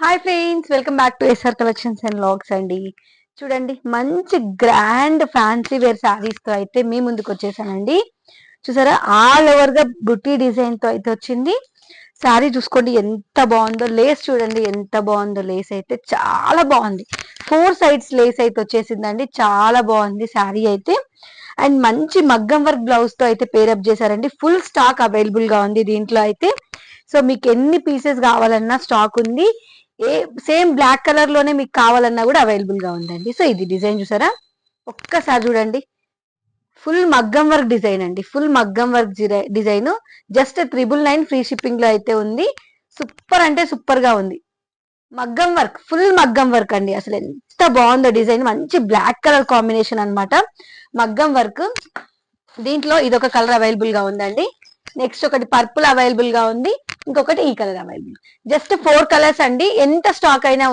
Hi friends, welcome back to SR collections and logs అండి. చూడండి, మంచి గ్రాండ్ ఫ్యాన్సీ వేర్ శారీస్ తో అయితే మీ ముందుకు వచ్చేసానండి. చూసారా, ఆల్ ఓవర్ గా బుట్టి డిజైన్ తో అయితే వచ్చింది. శారీ చూసుకోండి ఎంత బాగుందో, లేస్ చూడండి ఎంత బాగుందో. లేస్ అయితే చాలా బాగుంది. 4 సైడ్స్ లేస్ అయితే వచ్చేసిందండి. చాలా బాగుంది శారీ అయితే. అండ్ మంచి మగ్గం వర్క్ బ్లౌజ్ తో అయితే పేరప్ చేశారండి. ఫుల్ స్టాక్ అవైలబుల్ గా ఉంది దీంట్లో అయితే. సో మీకు ఎన్ని పీసెస్ కావాలన్నా స్టాక్ ఉంది. సేమ్ బ్లాక్ కలర్ లోనే మీకు కావాలన్నా కూడా అవైలబుల్ గా ఉందండి. సో ఇది డిజైన్ చూసారా, ఒక్కసారి చూడండి. ఫుల్ మగ్గం వర్క్ డిజైన్ అండి. ఫుల్ మగ్గం work design. Just 999 free shipping లో అయితే ఉంది. సూపర్ అంటే సూపర్ గా ఉంది. మగ్గం వర్క్, ఫుల్ మగ్గం వర్క్ అండి. అసలు ఎంత బాగుందో డిజైన్. మంచి బ్లాక్ కలర్ కాంబినేషన్ అన్నమాట. మగ్గం వర్క్. దీంట్లో ఇదొక కలర్ అవైలబుల్ గా ఉందండి. నెక్స్ట్ ఒకటి పర్పుల్ అవైలబుల్ గా ఉంది. ఇంకొకటి ఈ కలర్ అవైలబుల్. జస్ట్ 4 కలర్స్ అండి. ఎంత స్టాక్ అయినా